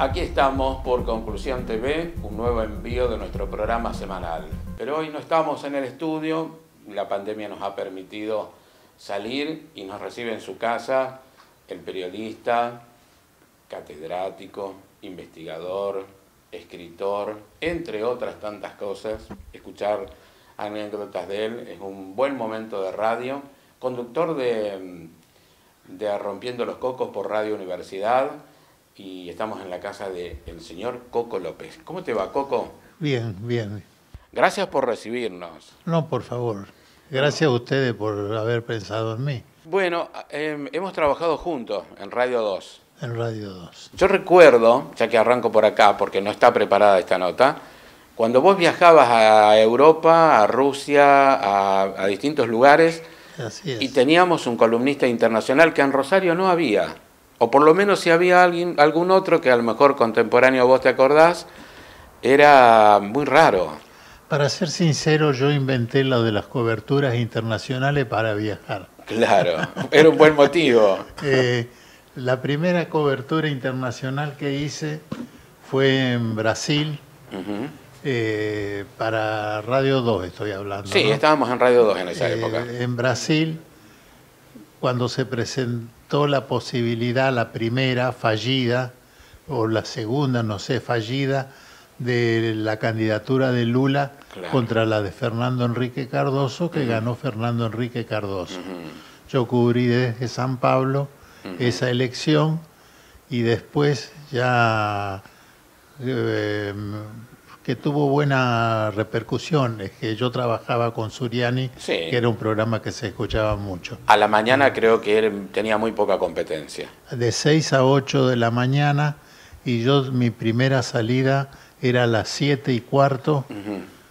Aquí estamos por Conclusión TV, un nuevo envío de nuestro programa semanal. Pero hoy no estamos en el estudio, la pandemia nos ha permitido salir y nos recibe en su casa el periodista, catedrático, investigador, escritor, entre otras tantas cosas. Escuchar anécdotas de él es un buen momento de radio, conductor de Rompiendo los Cocos por Radio Universidad, y estamos en la casa del señor Coco López. ¿Cómo te va, Coco? Bien, bien. Gracias por recibirnos. No, por favor. Gracias a ustedes por haber pensado en mí. Bueno, hemos trabajado juntos en Radio 2. En Radio 2. Yo recuerdo, ya que arranco por acá, porque no está preparada esta nota, cuando vos viajabas a Europa, a Rusia, a distintos lugares, Así es. y teníamos un columnista internacional que en Rosario no había. O por lo menos si había algún otro que a lo mejor contemporáneo vos te acordás, era muy raro. Para ser sincero, yo inventé lo de las coberturas internacionales para viajar. Claro, era un buen motivo. La primera cobertura internacional que hice fue en Brasil, para Radio 2 estoy hablando. Sí, ¿no? Estábamos en Radio 2 en esa época. En Brasil, cuando se presentó la posibilidad, la primera fallida, o la segunda, no sé, fallida, de la candidatura de Lula contra la de Fernando Henrique Cardoso, que ganó Fernando Henrique Cardoso. Yo cubrí desde San Pablo esa elección y después ya que tuvo buena repercusión, es que yo trabajaba con Suriani, Sí. que era un programa que se escuchaba mucho. A la mañana creo que tenía muy poca competencia. De 6 a 8 de la mañana, y mi primera salida era a las 7:15,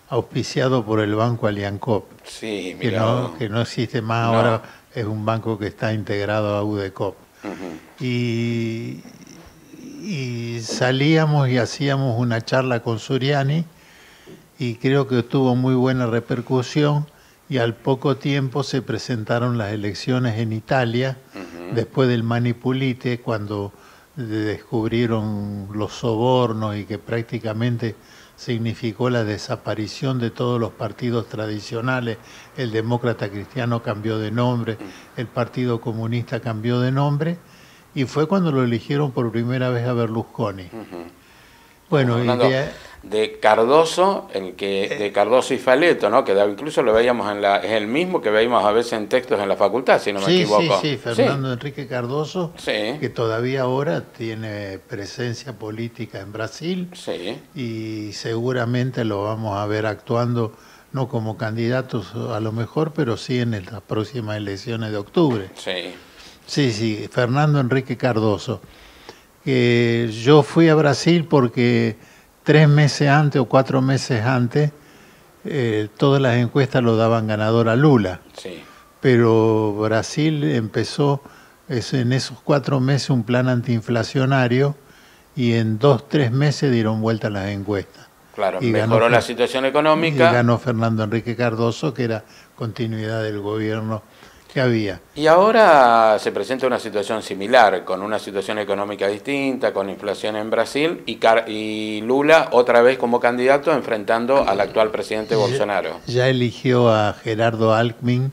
auspiciado por el Banco Aliancop, Sí, que mirá. que no existe más, No. ahora es un banco que está integrado a UDECOP. Y salíamos y hacíamos una charla con Suriani, y creo que tuvo muy buena repercusión, y al poco tiempo se presentaron las elecciones en Italia, después del Mani Pulite, cuando descubrieron los sobornos y que prácticamente significó la desaparición de todos los partidos tradicionales. El Demócrata Cristiano cambió de nombre, el Partido Comunista cambió de nombre, y fue cuando lo eligieron por primera vez a Berlusconi. Bueno, Hablando de Cardoso, de Cardoso y Faleto, ¿no? Que incluso lo veíamos es el mismo que veíamos a veces en textos en la facultad, si no me equivoco. Sí, Fernando Henrique Cardoso, Sí. que todavía ahora tiene presencia política en Brasil, Sí. y seguramente lo vamos a ver actuando, no como candidatos a lo mejor, pero sí en las próximas elecciones de octubre. Sí. Sí, Fernando Henrique Cardoso. Yo fui a Brasil porque 3 meses antes o 4 meses antes, todas las encuestas lo daban ganador a Lula. Sí. Pero Brasil empezó en esos 4 meses un plan antiinflacionario, y en 2-3 meses dieron vuelta las encuestas. Claro, Y mejoró la situación económica. Y ganó Fernando Henrique Cardoso, que era continuidad del gobierno que había. Y ahora se presenta una situación similar, con una situación económica distinta, con inflación en Brasil, y Lula otra vez como candidato enfrentando al actual presidente Bolsonaro. Ya eligió a Gerardo Alckmin,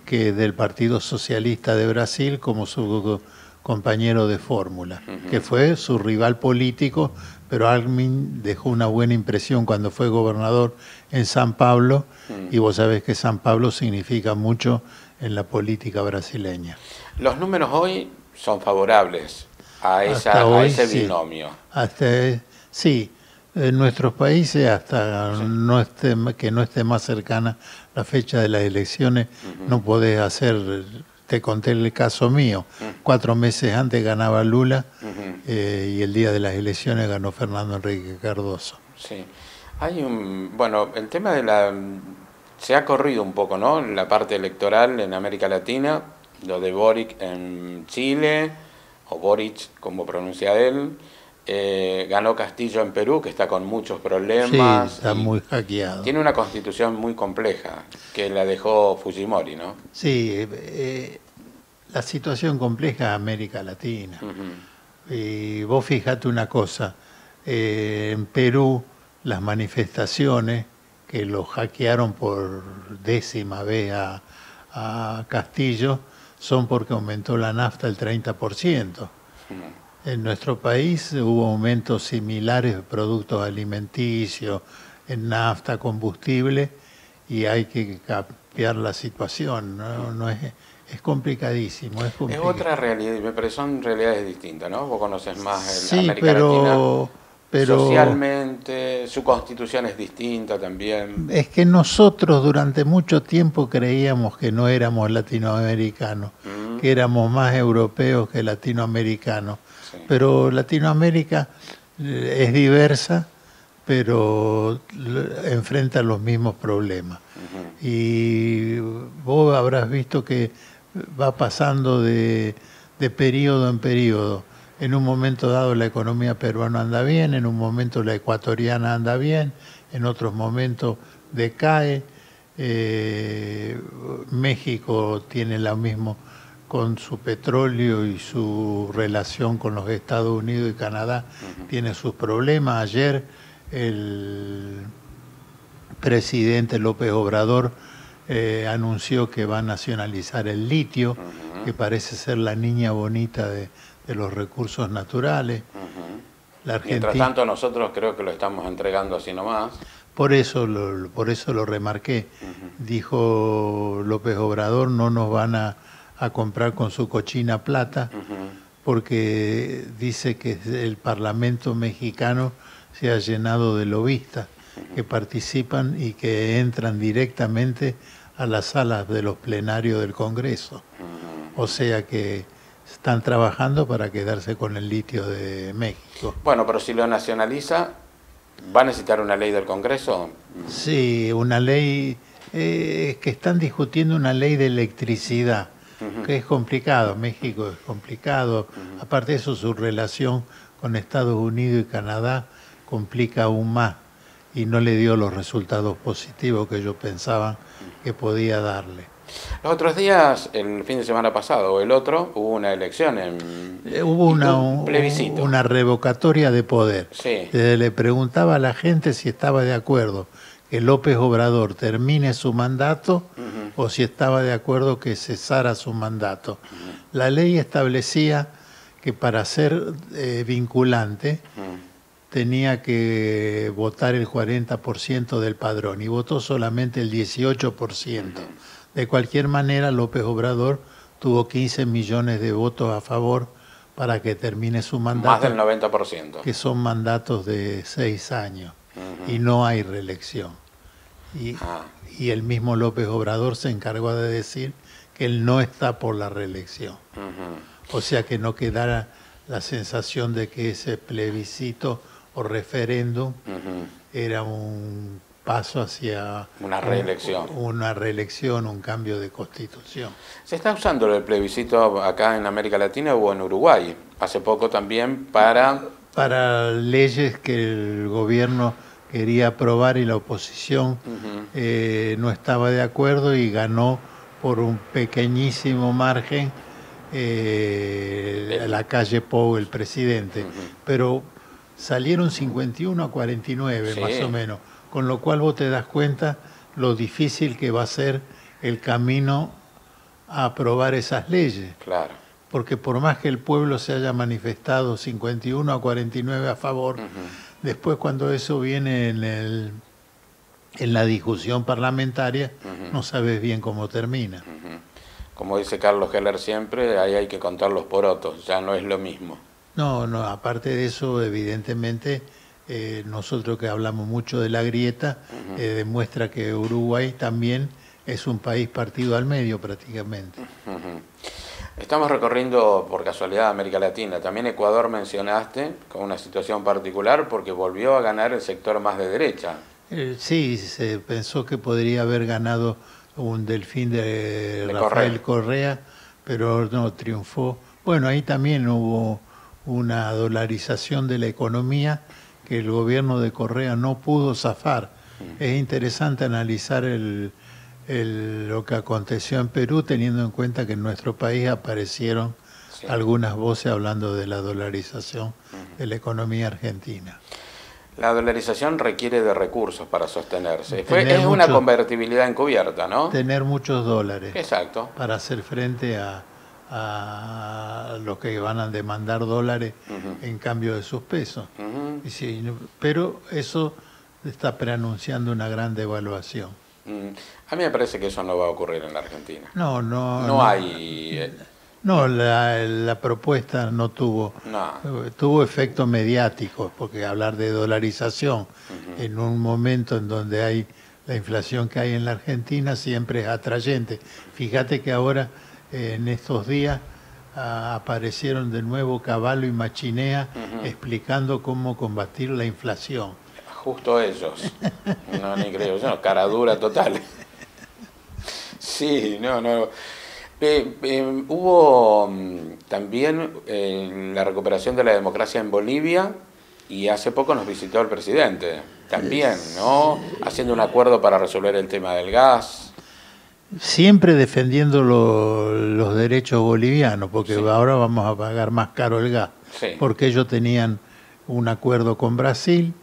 que es del Partido Socialista de Brasil, como su compañero de fórmula, que fue su rival político, pero Alckmin dejó una buena impresión cuando fue gobernador en San Pablo, y vos sabés que San Pablo significa mucho en la política brasileña. Los números hoy son favorables a ese binomio. Sí, en nuestros países, hasta que no esté más cercana la fecha de las elecciones, no podés hacer. Te conté el caso mío. 4 meses antes ganaba Lula, y el día de las elecciones ganó Fernando Henrique Cardoso. Sí. Bueno, el tema se ha corrido un poco, ¿no? La parte electoral en América Latina, lo de Boric en Chile, o Boric, como pronuncia él. Ganó Castillo en Perú, que está con muchos problemas. Sí, está muy hackeado. Tiene una constitución muy compleja, que la dejó Fujimori, ¿no? Sí, la situación compleja de América Latina. Y vos fíjate una cosa, en Perú las manifestaciones que lo hackearon por 10ª vez a Castillo son porque aumentó la nafta el 30%. En nuestro país hubo aumentos similares de productos alimenticios, en nafta, combustible, y hay que cambiar la situación, ¿no? Es complicadísimo. Es otra realidad, pero son realidades distintas, ¿no? Vos conoces más sí, América Latina. Pero socialmente, su constitución es distinta también. Es que nosotros durante mucho tiempo creíamos que no éramos latinoamericanos, que éramos más europeos que latinoamericanos. Sí. Pero Latinoamérica es diversa, pero enfrenta los mismos problemas. Y vos habrás visto que va pasando de periodo en periodo. En un momento dado la economía peruana anda bien, en un momento la ecuatoriana anda bien, en otros momentos decae. México tiene lo mismo con su petróleo y su relación con los Estados Unidos y Canadá, tiene sus problemas. Ayer el presidente López Obrador anunció que va a nacionalizar el litio, que parece ser la niña bonita de los recursos naturales. La Mientras tanto nosotros creo que lo estamos entregando así nomás. Por eso lo remarqué. Dijo López Obrador, no nos van a comprar con su cochina plata, porque dice que el Parlamento mexicano se ha llenado de lobistas que participan y que entran directamente a las salas de los plenarios del Congreso. O sea que están trabajando para quedarse con el litio de México. Bueno, pero si lo nacionaliza, ¿va a necesitar una ley del Congreso? Sí, una ley, que están discutiendo una ley de electricidad, que es complicado. México es complicado. Aparte de eso, su relación con Estados Unidos y Canadá complica aún más y no le dio los resultados positivos que ellos pensaban que podía darle. Los otros días, el fin de semana pasado o el otro, hubo una elección hubo un plebiscito. Una revocatoria de poder. Sí. Le preguntaba a la gente si estaba de acuerdo que López Obrador termine su mandato o si estaba de acuerdo que cesara su mandato. La ley establecía que para ser vinculante tenía que votar el 40% del padrón y votó solamente el 18%. De cualquier manera, López Obrador tuvo 15 millones de votos a favor para que termine su mandato. Más del 90%. Que son mandatos de 6 años y no hay reelección. Y el mismo López Obrador se encargó de decir que él no está por la reelección. O sea que no quedara la sensación de que ese plebiscito o referéndum era un paso hacia una reelección, un cambio de constitución. ¿Se está usando el plebiscito acá en América Latina o en Uruguay? Hace poco también para leyes que el gobierno quería aprobar y la oposición no estaba de acuerdo y ganó por un pequeñísimo margen la calle Pou, el presidente. Pero salieron 51 a 49 más o menos. Con lo cual vos te das cuenta lo difícil que va a ser el camino a aprobar esas leyes. Claro. Porque por más que el pueblo se haya manifestado 51 a 49 a favor, después cuando eso viene en la discusión parlamentaria, no sabes bien cómo termina. Como dice Carlos Heller siempre, ahí hay que contar los porotos, ya no es lo mismo. No, aparte de eso, evidentemente, nosotros que hablamos mucho de la grieta, demuestra que Uruguay también es un país partido al medio prácticamente. Estamos recorriendo por casualidad América Latina. También Ecuador mencionaste con una situación particular porque volvió a ganar el sector más de derecha. Sí, se pensó que podría haber ganado un Delfín de Rafael Correa, pero no, triunfó. Bueno, ahí también hubo una dolarización de la economía que el gobierno de Correa no pudo zafar. Es interesante analizar lo que aconteció en Perú, teniendo en cuenta que en nuestro país aparecieron algunas voces hablando de la dolarización de la economía argentina. La dolarización requiere de recursos para sostenerse. Tener Es una convertibilidad encubierta, ¿no? Tener muchos dólares. Exacto. Para hacer frente a los que van a demandar dólares en cambio de sus pesos. Y sí, pero eso está preanunciando una gran devaluación. A mí me parece que eso no va a ocurrir en la Argentina. No hay... No, la propuesta no tuvo, tuvo efectos mediáticos, porque hablar de dolarización en un momento en donde hay la inflación que hay en la Argentina siempre es atrayente. Fíjate que ahora, en estos días, aparecieron de nuevo Cavallo y Machinea explicando cómo combatir la inflación. Justo ellos. No, ni creo yo, cara dura total. Sí, no. Hubo también la recuperación de la democracia en Bolivia y hace poco nos visitó el presidente también, ¿no? Haciendo un acuerdo para resolver el tema del gas. Siempre defendiendo los derechos bolivianos, porque ahora vamos a pagar más caro el gas, porque ellos tenían un acuerdo con Brasil.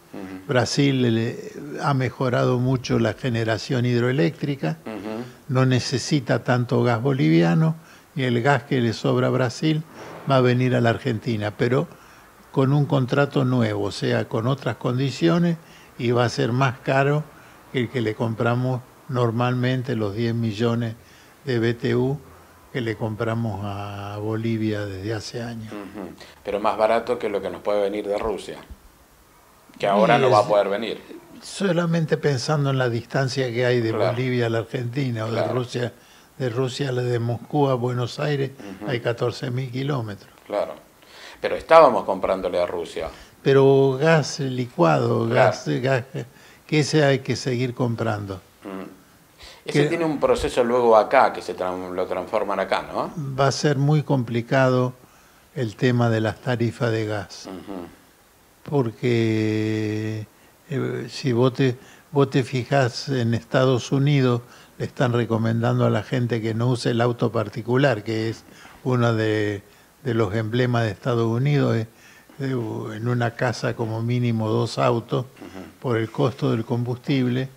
Brasil ha mejorado mucho la generación hidroeléctrica, no necesita tanto gas boliviano y el gas que le sobra a Brasil va a venir a la Argentina, pero con un contrato nuevo, o sea, con otras condiciones, y va a ser más caro que el que le compramos normalmente, los 10 millones de BTU que le compramos a Bolivia desde hace años. Pero más barato que lo que nos puede venir de Rusia, que ahora no va a poder venir. Solamente pensando en la distancia que hay de Bolivia a la Argentina, o de Rusia de Moscú a Buenos Aires, hay 14.000 kilómetros. Claro, pero estábamos comprándole a Rusia. Pero gas licuado, gas que ese hay que seguir comprando. Ese tiene un proceso luego acá, que lo transforman acá, ¿no? Va a ser muy complicado el tema de las tarifas de gas. Porque si vos te fijas en Estados Unidos, le están recomendando a la gente que no use el auto particular, que es uno de los emblemas de Estados Unidos, en una casa como mínimo 2 autos, por el costo del combustible.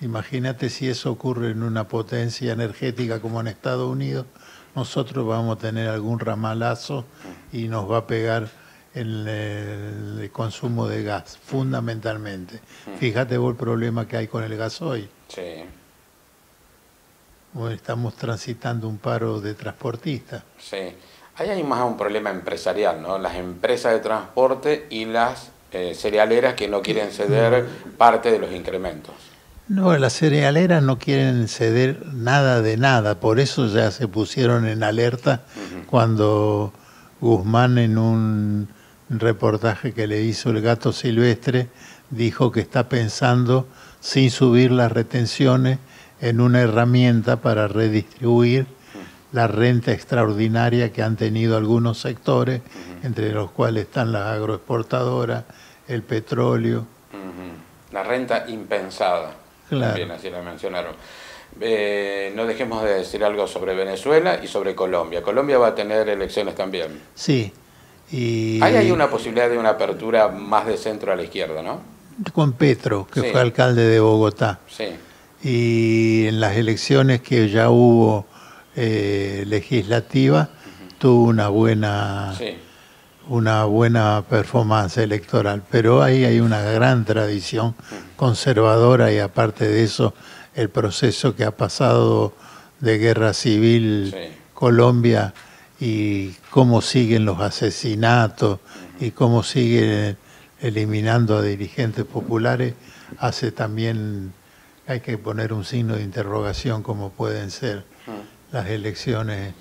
Imagínate si eso ocurre en una potencia energética como en Estados Unidos, nosotros vamos a tener algún ramalazo y nos va a pegar el consumo de gas, fundamentalmente. Fíjate vos el problema que hay con el gasoil. Sí. Bueno, estamos transitando un paro de transportistas. Sí. Ahí hay más un problema empresarial, ¿no? Las empresas de transporte y las cerealeras que no quieren ceder parte de los incrementos. No, las cerealeras no quieren ceder nada de nada, por eso ya se pusieron en alerta cuando Guzmán, en un reportaje que le hizo El Gato Silvestre, dijo que está pensando, sin subir las retenciones, en una herramienta para redistribuir la renta extraordinaria que han tenido algunos sectores, entre los cuales están las agroexportadoras, el petróleo. La renta impensada. Claro. Bien, así la mencionaron. No dejemos de decir algo sobre Venezuela y sobre Colombia. Colombia va a tener elecciones también. Sí. Y ahí hay una posibilidad de una apertura más de centro a la izquierda, ¿no? Con Petro, que fue alcalde de Bogotá. Sí. Y en las elecciones que ya hubo legislativa, tuvo una buena performance electoral, pero ahí hay una gran tradición conservadora y aparte de eso, el proceso que ha pasado de guerra civil Colombia y cómo siguen los asesinatos y cómo siguen eliminando a dirigentes populares, hace también, hay que poner un signo de interrogación cómo pueden ser las elecciones.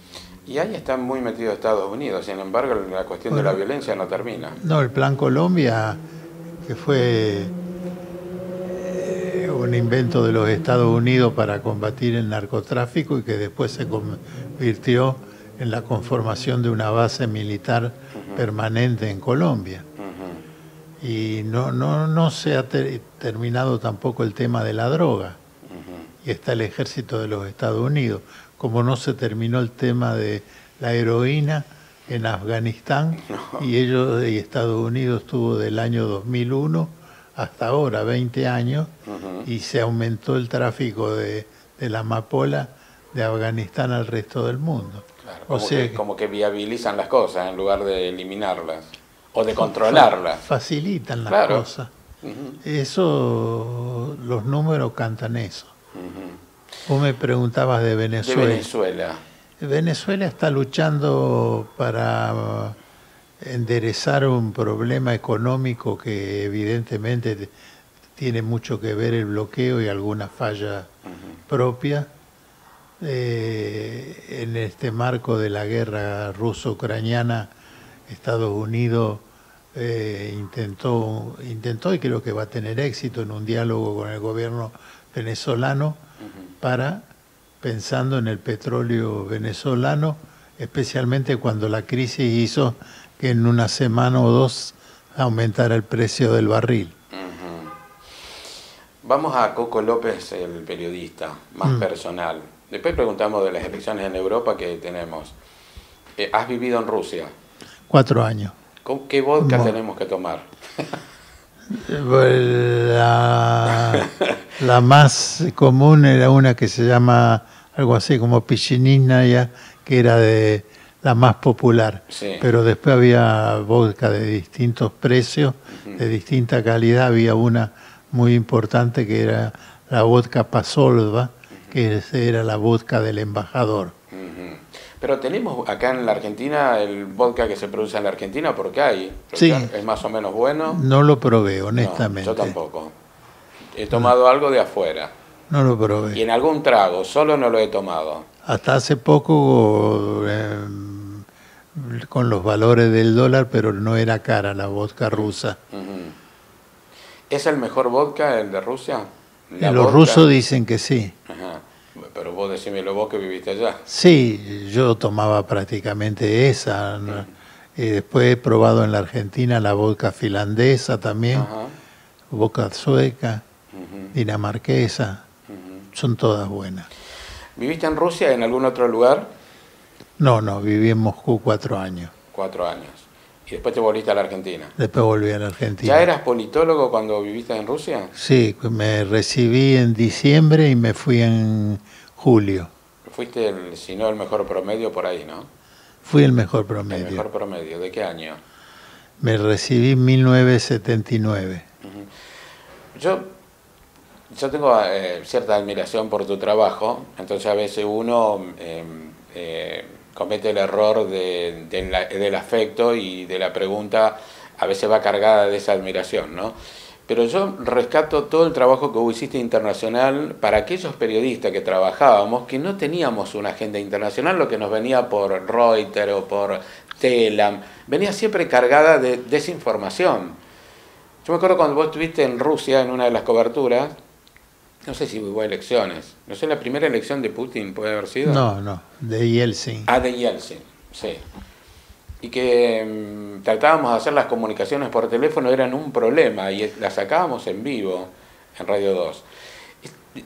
Y ahí están muy metidos Estados Unidos, sin embargo la cuestión de la violencia no termina. No, el Plan Colombia, que fue un invento de los Estados Unidos para combatir el narcotráfico y que después se convirtió en la conformación de una base militar permanente en Colombia. Y no se ha terminado tampoco el tema de la droga. Y está el ejército de los Estados Unidos. Como no se terminó el tema de la heroína, en Afganistán, y Estados Unidos estuvo del año 2001 hasta ahora, 20 años, y se aumentó el tráfico de la amapola de Afganistán al resto del mundo. Claro, como que viabilizan las cosas en lugar de eliminarlas o de controlarlas. Facilitan las cosas. Eso, los números cantan eso. Vos me preguntabas de Venezuela. De Venezuela. Venezuela está luchando para enderezar un problema económico que evidentemente tiene mucho que ver el bloqueo y alguna falla propia. En este marco de la guerra ruso-ucraniana, Estados Unidos intentó y creo que va a tener éxito en un diálogo con el gobierno venezolano pensando en el petróleo venezolano, especialmente cuando la crisis hizo que en una semana o dos aumentara el precio del barril. Vamos a Coco López, el periodista, más personal. Después preguntamos de las elecciones en Europa que tenemos. ¿Has vivido en Rusia? 4 años. ¿Qué vodka tenemos que tomar? La más común era una que se llama algo así como Pichinina, que era de la más popular. Sí. Pero después había vodka de distintos precios, de distinta calidad. Había una muy importante que era la vodka Pasolva, que era la vodka del embajador. Pero tenemos acá en la Argentina el vodka que se produce en la Argentina, porque hay. Sí. Es más o menos bueno. No lo probé, honestamente. No, yo tampoco. He tomado algo de afuera. No lo probé. Y en algún trago, solo no lo he tomado. Hasta hace poco, con los valores del dólar, pero no era cara la vodka rusa. ¿Es el mejor vodka, el de Rusia? Los rusos dicen que sí. Ajá. Pero vos decímelo vos que viviste allá. Sí, yo tomaba prácticamente esa. Y después he probado en la Argentina la vodka finlandesa también, vodka sueca, dinamarquesa. Son todas buenas. ¿Viviste en Rusia en algún otro lugar? No, viví en Moscú 4 años. 4 años. ¿Y después te volviste a la Argentina? Después volví a la Argentina. ¿Ya eras politólogo cuando viviste en Rusia? Sí, me recibí en diciembre y me fui en julio. Fuiste, si no el mejor promedio, por ahí, ¿no? Fui el mejor promedio. El mejor promedio. ¿De qué año? Me recibí en 1979. Yo tengo cierta admiración por tu trabajo, entonces a veces uno comete el error del afecto y de la pregunta, a veces va cargada de esa admiración, ¿no? Pero yo rescato todo el trabajo que vos hiciste internacional para aquellos periodistas que trabajábamos, que no teníamos una agenda internacional, lo que nos venía por Reuters o por Telam, venía siempre cargada de desinformación. Yo me acuerdo cuando vos estuviste en Rusia en una de las coberturas, no sé si hubo elecciones, no sé, la primera elección de Putin puede haber sido. No, de Yeltsin. De Yeltsin, sí. Y que tratábamos de hacer las comunicaciones por teléfono, eran un problema, y las sacábamos en vivo en Radio 2.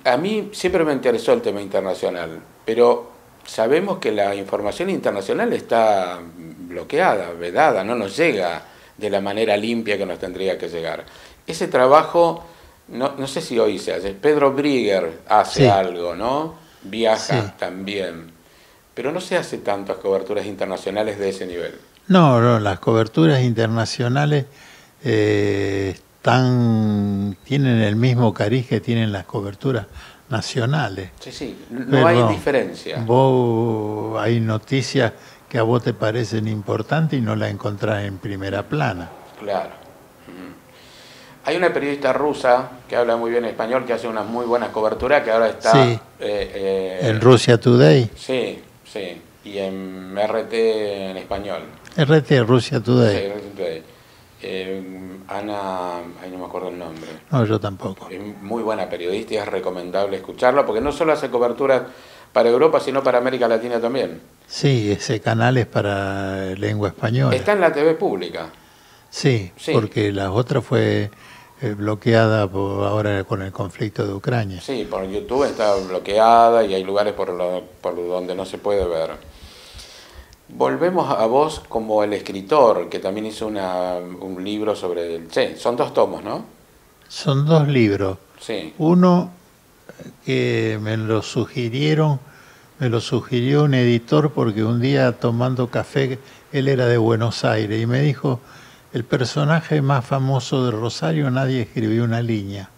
A mí siempre me interesó el tema internacional, pero sabemos que la información internacional está bloqueada, vedada, no nos llega de la manera limpia que nos tendría que llegar. Ese trabajo, no sé si hoy se hace, Pedro Brigger hace algo, ¿no? Viaja también, pero no se hace tantas coberturas internacionales de ese nivel. No, las coberturas internacionales tienen el mismo cariz que tienen las coberturas nacionales. Sí, no hay diferencia. Hay noticias que a vos te parecen importantes y no las encontrás en primera plana. Claro. Hay una periodista rusa que habla muy bien español, que hace unas muy buenas coberturas, que ahora está... en Russia Today. Sí, y en RT en español. RT, Russia Today. Sí, RT Today. Ana, no me acuerdo el nombre. No, yo tampoco. Es muy buena periodista y es recomendable escucharla, porque no solo hace coberturas para Europa, sino para América Latina también. Sí, ese canal es para lengua española. Está en la TV pública. Sí, porque la otra fue bloqueada ahora con el conflicto de Ucrania. Sí, por YouTube está bloqueada y hay lugares por donde no se puede ver. Volvemos a vos como el escritor, que también hizo un libro sobre el Che. Son 2 tomos, ¿no? Son 2 libros. Sí. Uno que me lo sugirió un editor porque un día tomando café, él era de Buenos Aires y me dijo, el personaje más famoso de Rosario, nadie escribió una línea.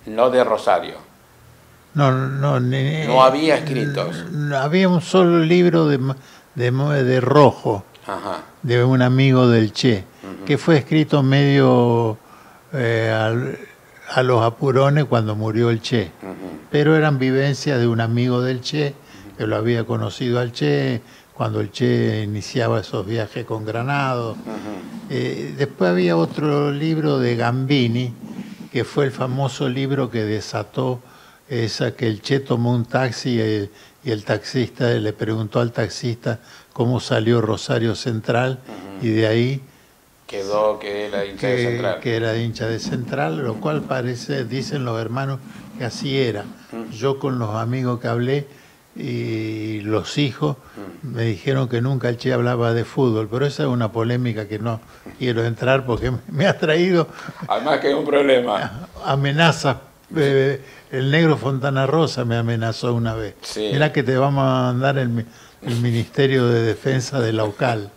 No de Rosario. No había escritos. Había un solo libro de Rojo, Ajá. de un amigo del Che, que fue escrito medio a los apurones cuando murió el Che. Pero eran vivencias de un amigo del Che, que lo había conocido al Che, cuando el Che iniciaba esos viajes con Granados. Después había otro libro de Gambini, que fue el famoso libro que desató esa que el Che tomó un taxi y el taxista le preguntó al taxista cómo salió Rosario Central y de ahí quedó que era hincha de Central. Que era hincha de Central, lo cual parece, dicen los hermanos, que así era. Yo con los amigos que hablé y los hijos me dijeron que nunca el Che hablaba de fútbol, pero esa es una polémica que no quiero entrar porque me ha traído... Además que es un problema. Amenazas. El negro Fontana Rosa me amenazó una vez. Sí. Mirá que te vamos a mandar el Ministerio de Defensa de la UCAL.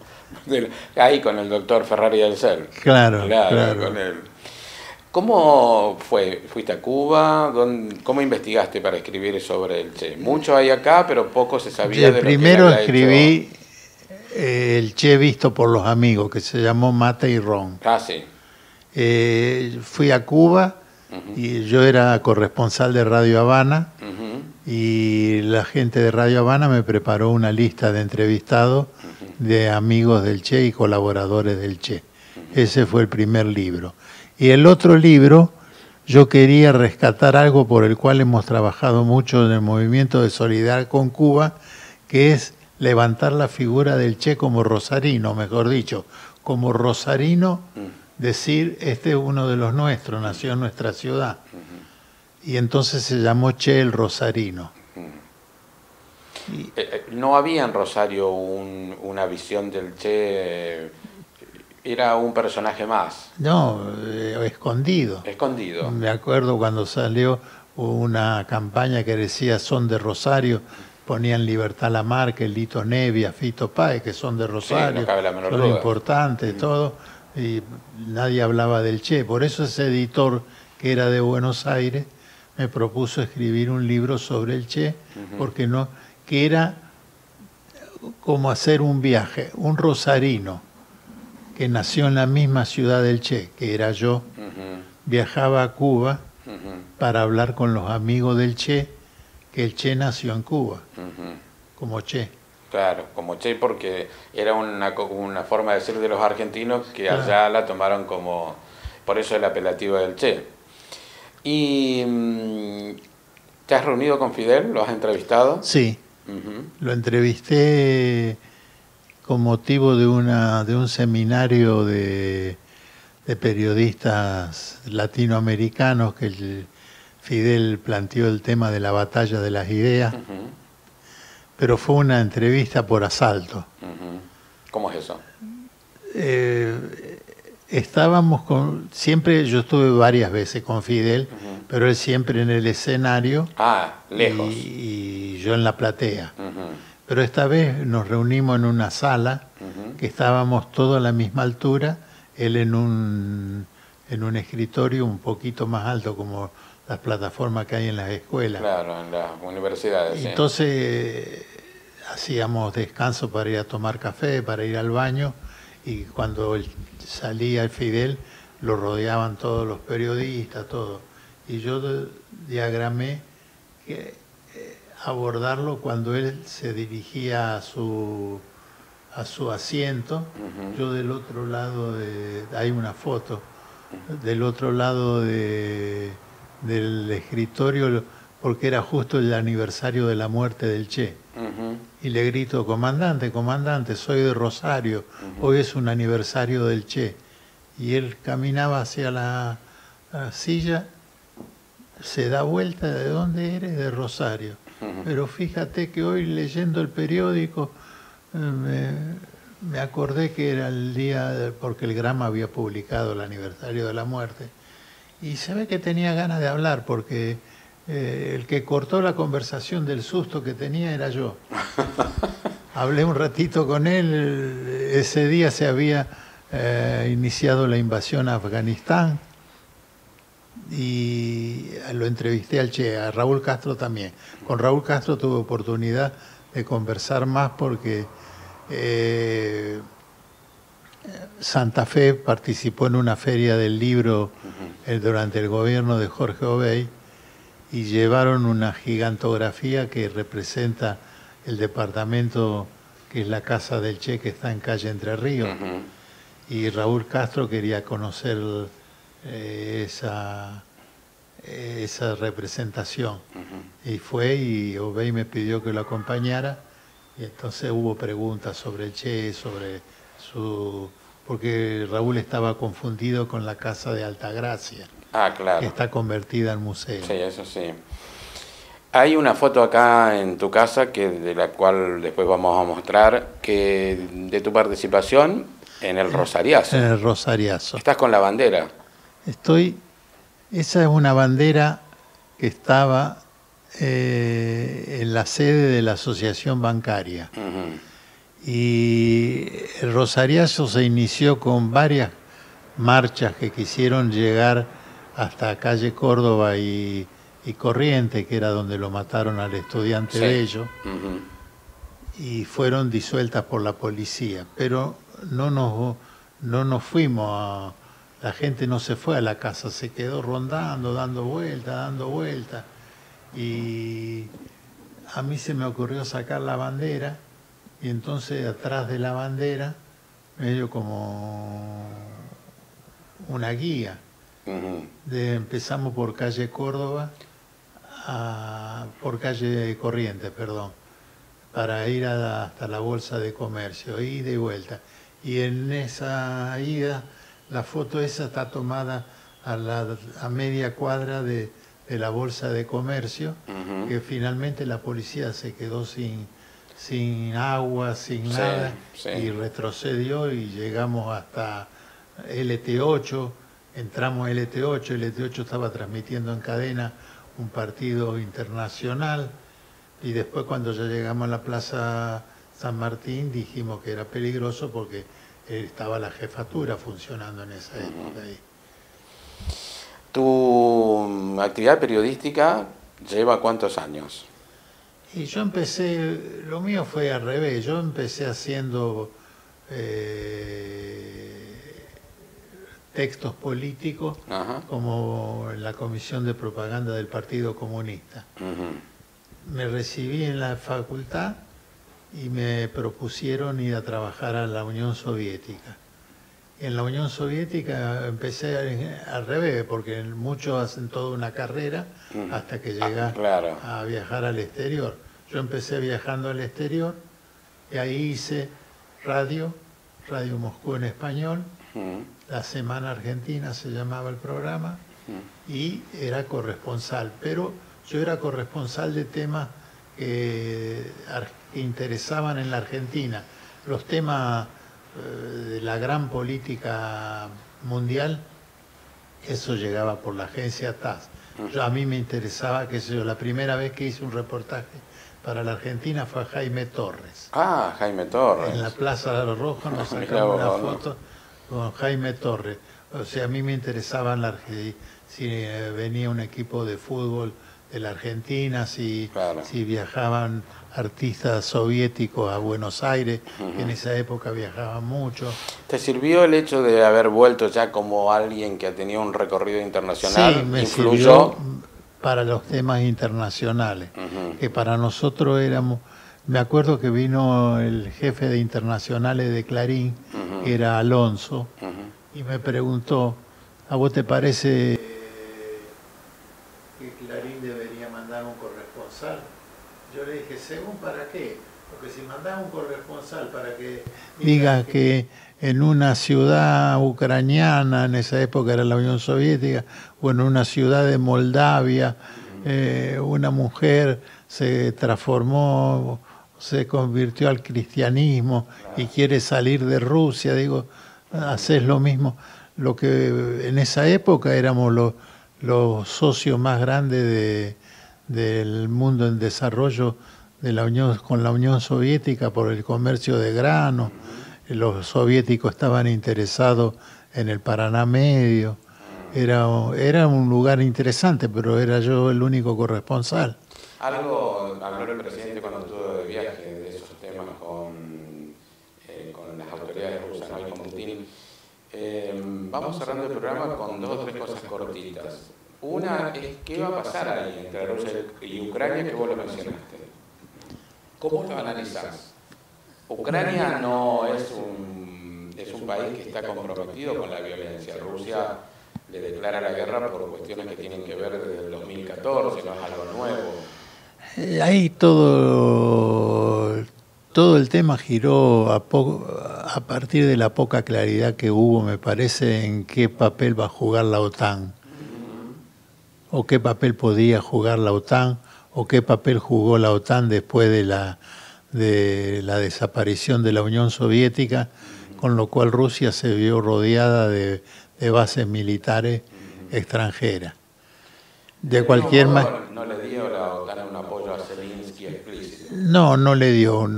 Ahí con el doctor Ferrari del Cel. Claro. Con él. ¿Cómo fue? ¿Fuiste a Cuba? ¿Cómo investigaste para escribir sobre el Che? Mucho hay acá, pero poco se sabía de lo que primero había escribí hecho. El Che visto por los amigos, que se llamó Mate y Ron. Ah, sí. Fui a Cuba y yo era corresponsal de Radio Habana y la gente de Radio Habana me preparó una lista de entrevistados de amigos del Che y colaboradores del Che. Ese fue el primer libro. Y el otro libro, yo quería rescatar algo por el cual hemos trabajado mucho en el movimiento de solidaridad con Cuba, que es levantar la figura del Che como rosarino, mejor dicho, como rosarino, decir, este es uno de los nuestros, nació en nuestra ciudad. Y entonces se llamó Che el Rosarino. No había en Rosario una visión del Che, era un personaje más. No, escondido. Escondido. Me acuerdo cuando salió una campaña que decía son de Rosario, ponían Libertad Lamarque, Lito Nevia, Fito Páez, que son de Rosario, sí, no cabe la menor son duda. Importantes, todo, y nadie hablaba del Che. Por eso ese editor, que era de Buenos Aires, me propuso escribir un libro sobre el Che, porque no, que era como hacer un viaje, un rosarino que nació en la misma ciudad del Che, que era yo, viajaba a Cuba para hablar con los amigos del Che, que el Che nació en Cuba, como Che. Claro, como Che, porque era una forma de decir de los argentinos que allá la tomaron como, por eso el apelativo del Che. ¿Y te has reunido con Fidel? ¿Lo has entrevistado? Sí, lo entrevisté con motivo de un seminario de periodistas latinoamericanos que Fidel planteó el tema de la batalla de las ideas, pero fue una entrevista por asalto. ¿Cómo es eso? Estábamos siempre, yo estuve varias veces con Fidel, pero él siempre en el escenario. Lejos. Y yo en la platea. Pero esta vez nos reunimos en una sala que estábamos todos a la misma altura, él en un escritorio un poquito más alto como las plataformas que hay en las escuelas. Claro, en las universidades. Entonces hacíamos descanso para ir a tomar café, para ir al baño, y cuando salía el Fidel lo rodeaban todos los periodistas, todo. Y yo diagramé que abordarlo cuando él se dirigía a su asiento. Yo del otro lado hay una foto, del otro lado del escritorio, porque era justo el aniversario de la muerte del Che. Y le grito, comandante, comandante, soy de Rosario, hoy es un aniversario del Che. Y él caminaba hacia la silla, se da vuelta, ¿de dónde eres? De Rosario. Pero fíjate que hoy leyendo el periódico me acordé que era el día, porque el Grama había publicado el aniversario de la muerte, y se ve que tenía ganas de hablar, porque el que cortó la conversación del susto que tenía era yo. Hablé un ratito con él, ese día se había iniciado la invasión a Afganistán, y lo entrevisté al Che, a Raúl Castro también. Con Raúl Castro tuve oportunidad de conversar más porque Santa Fe participó en una feria del libro durante el gobierno de Jorge Obey, y llevaron una gigantografía que representa el departamento que es la casa del Che, que está en calle Entre Ríos. Y Raúl Castro quería conocer esa representación. Y fue, y Obey me pidió que lo acompañara, y entonces hubo preguntas sobre el Che, sobre porque Raúl estaba confundido con la casa de Altagracia, claro, que está convertida en museo. Sí, eso sí. Hay una foto acá en tu casa, de la cual después vamos a mostrar, de tu participación en el Rosariazo. En el Rosariazo. Estás con la bandera. Esa es una bandera que estaba en la sede de la asociación bancaria. Y el Rosariazo se inició con varias marchas que quisieron llegar hasta calle Córdoba y Corriente, que era donde lo mataron al estudiante Bello, y fueron disueltas por la policía. Pero no nos fuimos la gente no se fue a la casa, se quedó rondando, dando vueltas. Y a mí se me ocurrió sacar la bandera, y entonces atrás de la bandera, medio como una guía. Empezamos por calle Córdoba, por calle Corrientes, perdón, para ir hasta la Bolsa de Comercio, ida y vuelta. Y en esa ida, la foto esa está tomada a media cuadra de la Bolsa de Comercio, que finalmente la policía se quedó sin agua, sin nada, y retrocedió, y llegamos hasta LT8, entramos a LT8, LT8 estaba transmitiendo en cadena un partido internacional, y después cuando ya llegamos a la Plaza San Martín dijimos que era peligroso porque estaba la jefatura funcionando en esa época ahí. ¿Tu actividad periodística lleva cuántos años? Y yo empecé, lo mío fue al revés, yo empecé haciendo textos políticos, como en la Comisión de Propaganda del Partido Comunista. Me recibí en la facultad y me propusieron ir a trabajar a la Unión Soviética. En la Unión Soviética empecé al revés, porque muchos hacen toda una carrera hasta que llegan a viajar al exterior. Yo empecé viajando al exterior, y ahí hice Radio Moscú en español, La Semana Argentina se llamaba el programa, y era corresponsal, pero yo era corresponsal de temas que interesaban en la Argentina. Los temas de la gran política mundial, eso llegaba por la agencia TAS. A mí me interesaba, la primera vez que hice un reportaje para la Argentina fue a Jaime Torres. Jaime Torres. En la Plaza de los Rojos nos sacamos una foto con Jaime Torres. O sea, a mí me interesaba si venía un equipo de fútbol de la Argentina, si viajaban artistas soviéticos a Buenos Aires, que en esa época viajaban mucho. ¿Te sirvió el hecho de haber vuelto ya como alguien que ha tenido un recorrido internacional? Sí, me sirvió para los temas internacionales, que para nosotros éramos... Me acuerdo que vino el jefe de internacionales de Clarín, que era Alonso, y me preguntó, ¿a vos te parece que Clarín debería mandar un corresponsal? Yo le dije, ¿según para qué? Porque si mandás un corresponsal para que diga que en una ciudad ucraniana, en esa época era la Unión Soviética, o en una ciudad de Moldavia, una mujer se transformó, se convirtió al cristianismo y quiere salir de Rusia. Digo, haces lo mismo. Lo que en esa época éramos los socios más grandes del mundo en desarrollo de la Unión, con la Unión Soviética por el comercio de grano. Los soviéticos estaban interesados en el Paraná Medio. Era un lugar interesante, pero era yo el único corresponsal. Algo habló el presidente cuando estuvo de viaje de esos temas con las autoridades rusas, ¿no? Y con Putin. Vamos cerrando el programa con 2 o 3 cosas cortitas. Una es, ¿qué va a pasar ahí entre Rusia y Ucrania, que vos lo mencionaste? ¿Cómo lo analizás? Ucrania no es un país que está comprometido con la violencia. Rusia le declara la guerra por cuestiones que tienen que ver desde el 2014, no es algo nuevo. Ahí todo el tema giró a partir de la poca claridad que hubo, me parece, en qué papel va a jugar la OTAN, o qué papel podía jugar la OTAN, o qué papel jugó la OTAN después de la desaparición de la Unión Soviética, con lo cual Rusia se vio rodeada de bases militares extranjeras. De cualquier manera... ¿No le dio la OTAN un apoyo a Zelensky explícito? No le dio,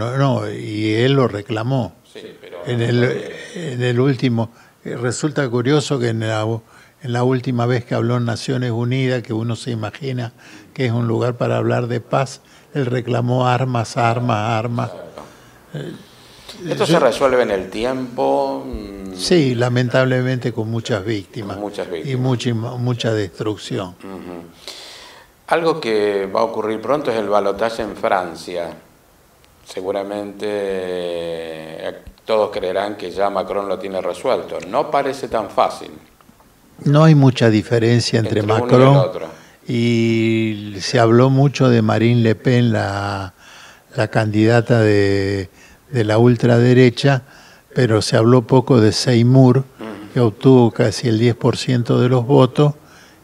y él lo reclamó. Sí, pero en el último... Resulta curioso que en la última vez que habló en Naciones Unidas, que uno se imagina que es un lugar para hablar de paz, él reclamó armas. ¿Esto se resuelve en el tiempo? Sí, lamentablemente con muchas víctimas. Y mucha destrucción. Uh-huh. Algo que va a ocurrir pronto es el balotaje en Francia. Seguramente todos creerán que ya Macron lo tiene resuelto. No parece tan fácil. No hay mucha diferencia entre Macron y se habló mucho de Marine Le Pen, la candidata de la ultraderecha, pero se habló poco de Seymour, que obtuvo casi el 10% de los votos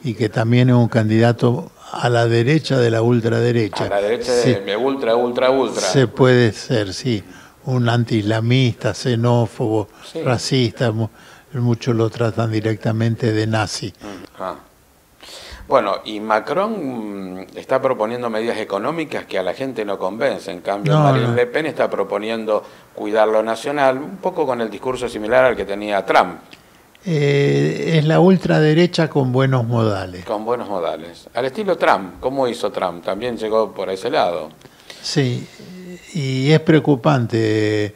y que también es un candidato a la derecha de la ultraderecha. A la derecha de ultra. Se puede ser, sí, un antiislamista, xenófobo, sí, racista, muchos lo tratan directamente de nazi. Bueno, y Macron está proponiendo medidas económicas que a la gente no convence. En cambio, Marine Le Pen está proponiendo cuidar lo nacional, un poco con el discurso similar al que tenía Trump. Es la ultraderecha con buenos modales. Con buenos modales. Al estilo Trump. ¿Cómo hizo Trump? También llegó por ese lado. Sí, y es preocupante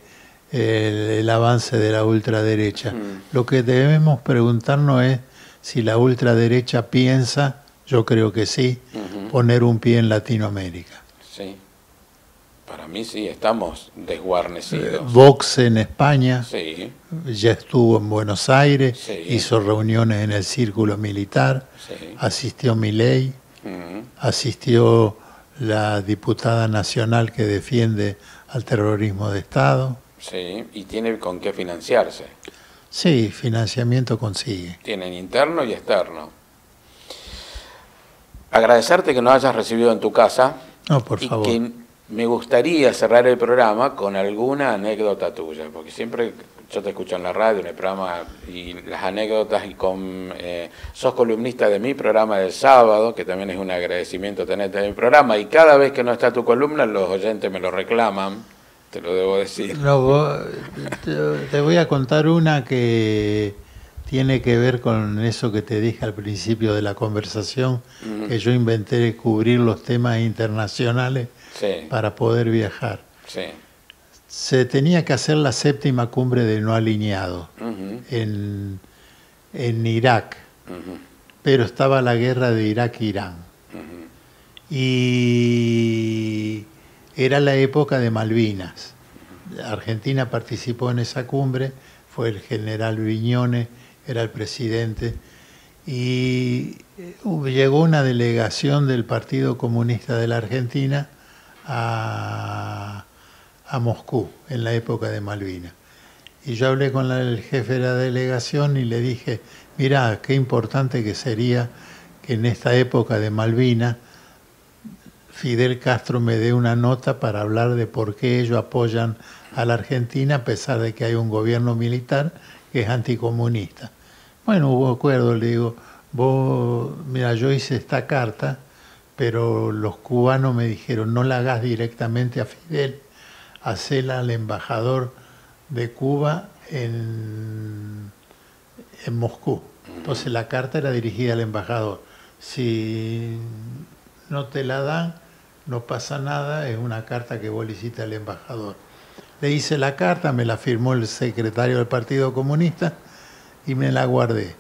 el avance de la ultraderecha. Lo que debemos preguntarnos es si la ultraderecha piensa, yo creo que sí, poner un pie en Latinoamérica. Sí, para mí sí, estamos desguarnecidos. Vox en España, sí, ya estuvo en Buenos Aires, sí, hizo reuniones en el círculo militar, sí, asistió Milei, asistió la diputada nacional que defiende al terrorismo de Estado. Sí, y tiene con qué financiarse. Sí, financiamiento consigue. Tienen interno y externo. Agradecerte que nos hayas recibido en tu casa. No, por favor. Y que me gustaría cerrar el programa con alguna anécdota tuya, porque siempre yo te escucho en la radio, en el programa, y las anécdotas, y sos columnista de mi programa del sábado, que también es un agradecimiento tenerte en mi programa, y cada vez que no está tu columna, los oyentes me lo reclaman. Te lo debo decir. No, te voy a contar una que tiene que ver con eso que te dije al principio de la conversación, que yo inventé cubrir los temas internacionales, sí, para poder viajar. Sí. Se tenía que hacer la 7ª cumbre de no alineados en Irak, pero estaba la guerra de Irak-Irán. Y era la época de Malvinas. Argentina participó en esa cumbre, fue el general Viñones, era el presidente, y llegó una delegación del Partido Comunista de la Argentina a Moscú en la época de Malvinas. Y yo hablé con el jefe de la delegación y le dije, mirá, qué importante que sería que en esta época de Malvinas Fidel Castro me dé una nota para hablar de por qué ellos apoyan a la Argentina a pesar de que hay un gobierno militar que es anticomunista. Bueno, hubo acuerdo, le digo, vos, mira, yo hice esta carta, pero los cubanos me dijeron, no la hagas directamente a Fidel, hacela al embajador de Cuba en Moscú. Entonces la carta era dirigida al embajador. Si no te la dan, no pasa nada, es una carta que vos le hiciste al embajador. Le hice la carta, me la firmó el secretario del Partido Comunista y me la guardé.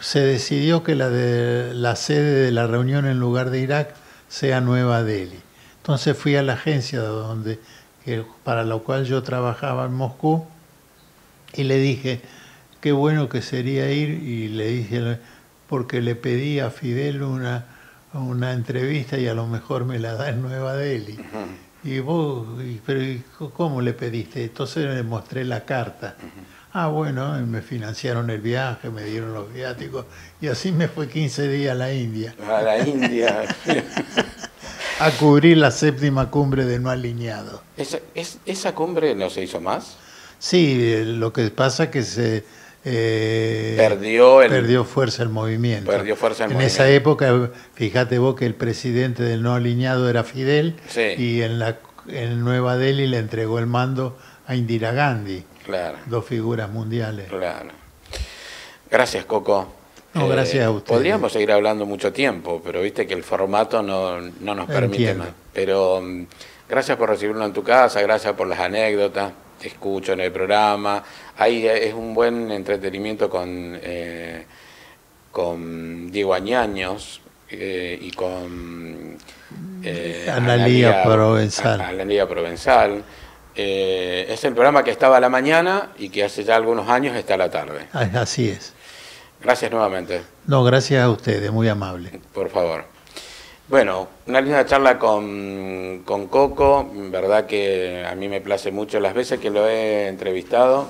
Se decidió que la sede de la reunión en lugar de Irak sea Nueva Delhi. Entonces fui a la agencia para la cual yo trabajaba en Moscú y le dije, qué bueno que sería ir, y le dije, porque le pedí a Fidel una entrevista y a lo mejor me la da en Nueva Delhi. Y vos, pero ¿cómo le pediste? Entonces le mostré la carta. Ah, bueno, me financiaron el viaje, me dieron los viáticos y así me fue 15 días a la India. A la India. A cubrir la 7ª cumbre de no alineado. ¿Esa cumbre no se hizo más? Sí, lo que pasa es que se perdió fuerza el movimiento. Perdió fuerza el en movimiento. esa época, fíjate vos que el presidente del no alineado era Fidel, sí. Y en Nueva Delhi le entregó el mando a Indira Gandhi. Claro. 2 figuras mundiales. Claro. Gracias, Coco. No, gracias a ustedes. Podríamos seguir hablando mucho tiempo, pero viste que el formato no nos permite más. Pero gracias por recibirlo en tu casa, gracias por las anécdotas, te escucho en el programa. Ahí es un buen entretenimiento con Diego Añaños y con Analía Provenzal. Analía Provenzal. Es el programa que estaba a la mañana y que hace ya algunos años está a la tarde. Así es. Gracias nuevamente. No, gracias a ustedes, muy amable. Por favor. Bueno, una linda charla con Coco, verdad que a mí me place mucho las veces que lo he entrevistado,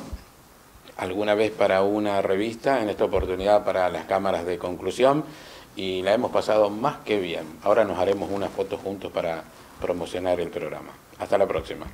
alguna vez para una revista, en esta oportunidad para las cámaras de conclusión, y la hemos pasado más que bien. Ahora nos haremos unas fotos juntos para promocionar el programa. Hasta la próxima.